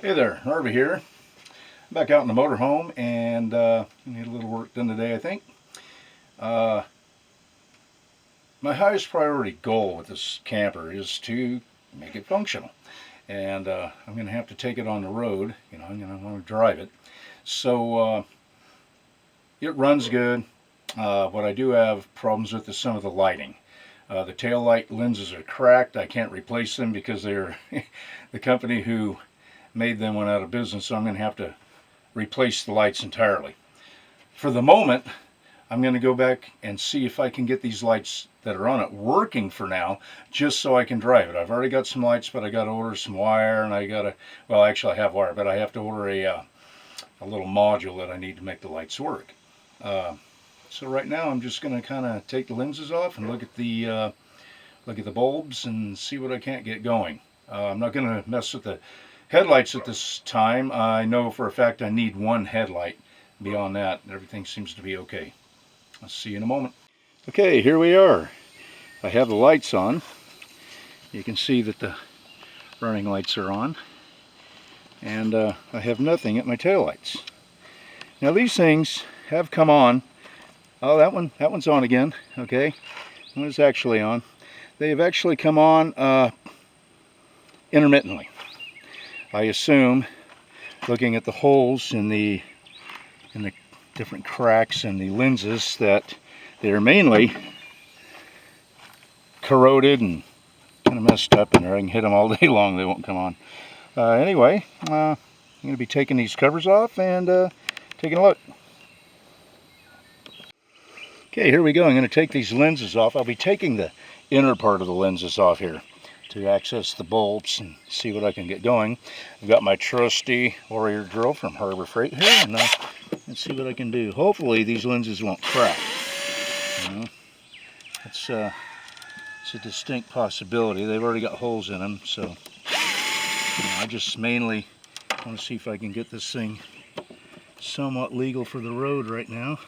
Hey there, Harvey here. Back out in the motorhome and need a little work done today, I think. Uh, my highest priority goal with this camper is to make it functional. And I'm going to have to take it on the road. I'm going to want to drive it. So it runs good. What I do have problems with is some of the lighting. The tail light lenses are cracked. I can't replace them because they're the company who made them went out of business, so I'm going to have to replace the lights entirely. For the moment, I'm going to go back and see if I can get these lights that are on it working for now, just so I can drive it. I've already got some lights, but I got to order some wire, and well, actually I have wire, but I have to order a little module that I need to make the lights work. So right now I'm just going to kind of take the lenses off and look at the bulbs and see what I can't get going. I'm not going to mess with the headlights at this time. I know for a fact I need one headlight. Beyond that, everything seems to be okay. I'll see you in a moment. Okay, here we are. I have the lights on. You can see that the running lights are on. And I have nothing at my taillights. Now these things have come on. Oh, that one's on again. Okay, that one's actually on. They have actually come on intermittently. I assume, looking at the holes in the different cracks in the lenses, that they're mainly corroded and kind of messed up in there. I can hit them all day long, they won't come on. Anyway, I'm going to be taking these covers off and taking a look. Okay, here we go. I'm going to take these lenses off. I'll be taking the inner part of the lenses off here to access the bulbs and see what I can get going. I've got my trusty Warrior drill from Harbor Freight here, and let's see what I can do. Hopefully these lenses won't crack. It's a distinct possibility. They've already got holes in them, so I just mainly want to see if I can get this thing somewhat legal for the road right now.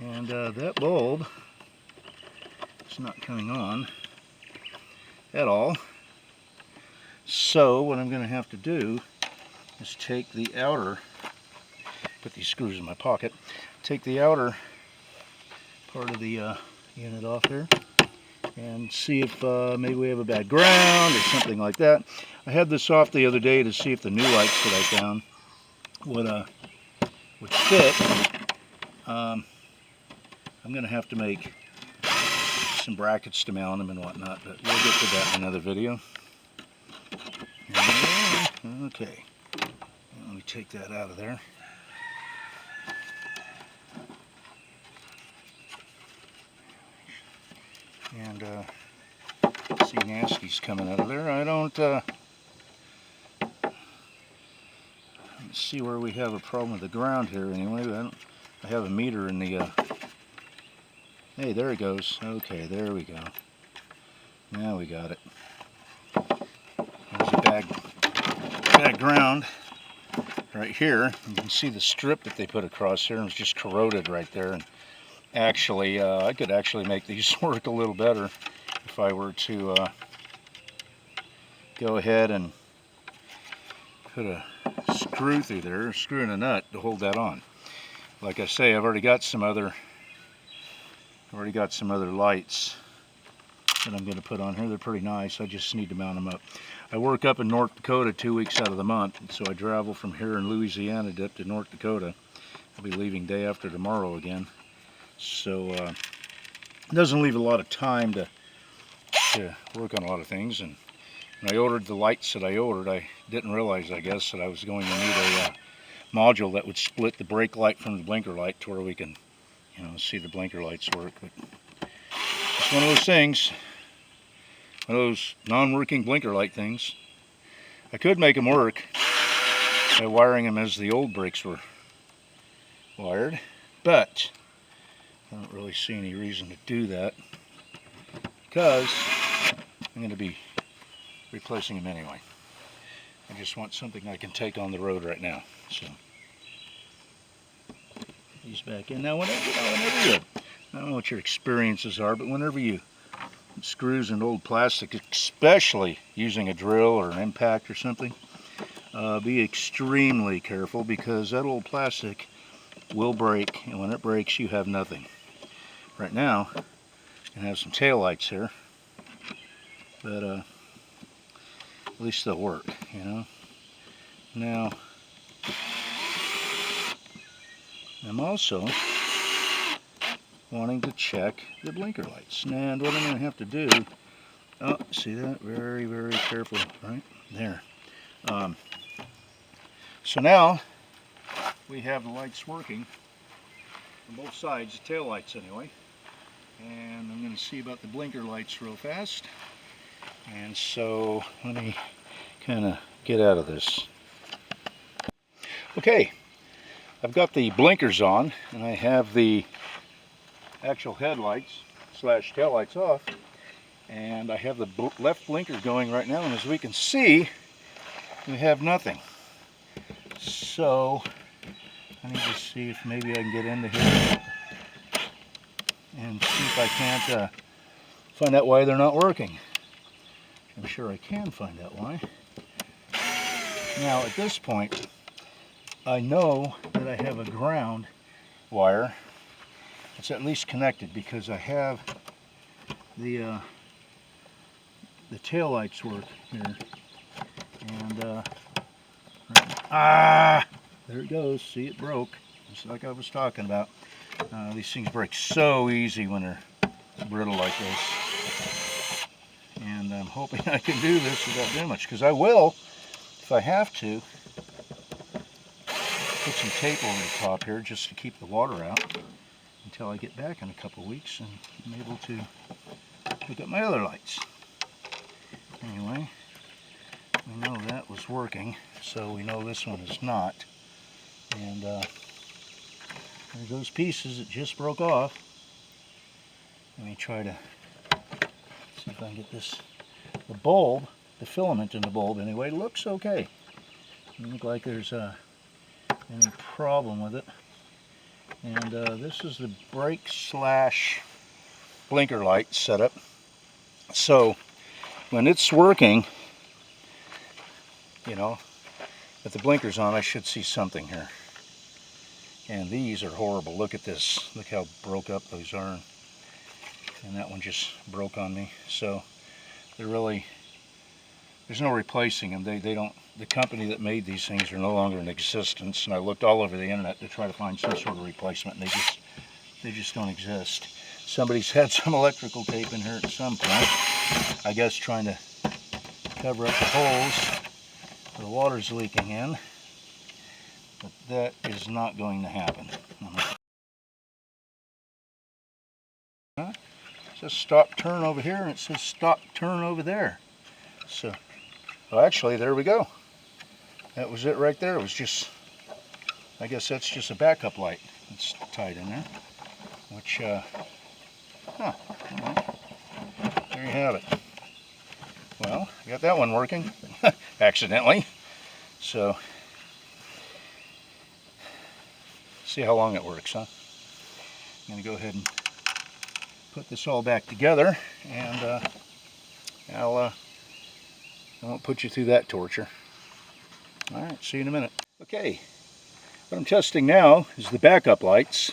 And that bulb is not coming on at all. So what I'm going to have to do is take the outer, put these screws in my pocket, take the outer part of the unit off there and see if maybe we have a bad ground or something like that. I had this off the other day to see if the new lights that I found would fit. I'm going to have to make some brackets to mount them and whatnot, but we'll get to that in another video. Okay, let me take that out of there. And see, nasty's coming out of there. I don't let's see where we have a problem with the ground here anyway. I have a meter in the hey, there it goes. Okay, there we go. Now we got it. There's a bad ground right here. You can see the strip that they put across here, and it's just corroded right there. And actually, I could actually make these work a little better if I were to go ahead and put a screw through there, screw in a nut to hold that on. Like I say, I've already got some other lights that I'm going to put on here. They're pretty nice. I just need to mount them up. I work up in North Dakota 2 weeks out of the month, so I travel from here in Louisiana up to North Dakota. I'll be leaving day after tomorrow again. So it doesn't leave a lot of time to work on a lot of things. And when I ordered the lights that I ordered, I didn't realize, I guess, that I was going to need a module that would split the brake light from the blinker light to where we can, see the blinker lights work. But it's one of those things, one of those non-working blinker light things. I could make them work by wiring them as the old brakes were wired, but I don't really see any reason to do that because I'm going to be replacing them anyway. I just want something I can take on the road right now. So these back in. Now, whenever you, I don't know what your experiences are, but whenever you screws in old plastic, especially using a drill or an impact or something, be extremely careful, because that old plastic will break, and when it breaks you have nothing. Right now you can have some tail lights here, but at least they'll work, you know. Now I'm also wanting to check the blinker lights, and what I'm going to have to do, oh, see that, very, very careful right there. So now we have the lights working on both sides, the tail lights anyway, and I'm going to see about the blinker lights real fast. And so let me kind of get out of this. Okay, I've got the blinkers on, and I have the actual headlights slash tail lights off, and I have the left blinker going right now, and as we can see, we have nothing. So I need to see if maybe I can get into here and see if I can't find out why they're not working. I'm sure I can find out why. Now at this point, I know that I have a ground wire. It's at least connected, because I have the tail lights work here, and there it goes. See, it broke, just like I was talking about. These things break so easy when they're brittle like this, and I'm hoping I can do this without doing much, because I will, if I have to, put some tape over the top here just to keep the water out until I get back in a couple weeks and I'm able to hook up my other lights. Anyway, we know that was working, so we know this one is not. And there's those pieces that just broke off. Let me try to see if I can get this, the bulb, the filament in the bulb anyway, looks okay. Doesn't look like there's any problem with it. And this is the brake slash blinker light setup. So when it's working, you know, with the blinkers on, I should see something here. And these are horrible. Look at this. Look how broke up those are. And that one just broke on me. So they're really, there's no replacing them. They don't, the company that made these things are no longer in existence. And I looked all over the internet to try to find some sort of replacement, and they just don't exist. Somebody's had some electrical tape in here at some point, I guess trying to cover up the holes where the water's leaking in. But that is not going to happen. It says stop turn over here, and it says stop turn over there. So, well, actually, there we go. That was it right there. It was just, I guess that's just a backup light that's tied in there. Which, there you have it. Well, I got that one working, accidentally. So, see how long it works, huh? I'm going to go ahead and put this all back together, and I won't put you through that torture. All right, see you in a minute. Okay, what I'm testing now is the backup lights,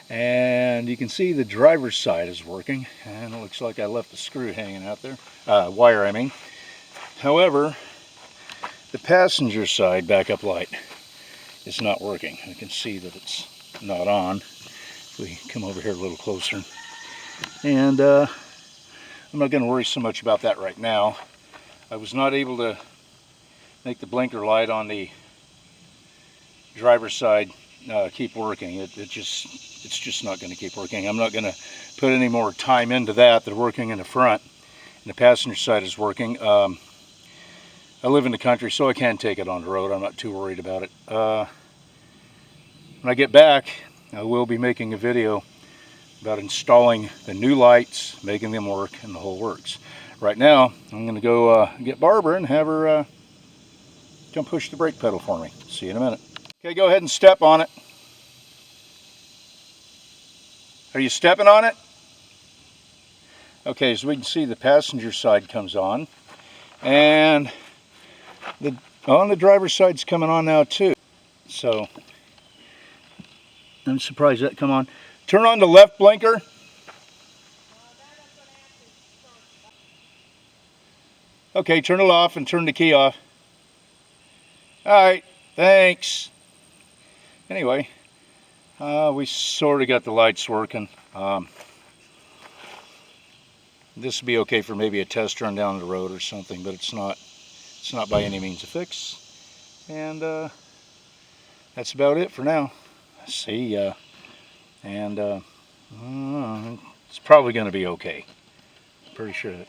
and you can see the driver's side is working, and it looks like I left the screw hanging out there, wire I mean. However, the passenger side backup light is not working. You can see that it's not on. If we come over here a little closer, and I'm not going to worry so much about that right now. I was not able to make the blinker light on the driver's side keep working. It's just not going to keep working. I'm not going to put any more time into that. They're working in the front, and the passenger side is working. I live in the country, so I can take it on the road. I'm not too worried about it. When I get back, I will be making a video about installing the new lights, making them work, and the whole works. Right now, I'm going to go get Barbara and have her come push the brake pedal for me. See you in a minute. Okay, go ahead and step on it. Are you stepping on it? Okay, so we can see the passenger side comes on, and the Oh, and the driver's side's coming on now too. So I'm surprised that come on. Turn on the left blinker. Okay, turn it off and turn the key off. Alright, thanks. Anyway, we sort of got the lights working. This would be okay for maybe a test run down the road or something, but it's not by any means a fix. And that's about it for now. See ya. And it's probably going to be okay. Pretty sure that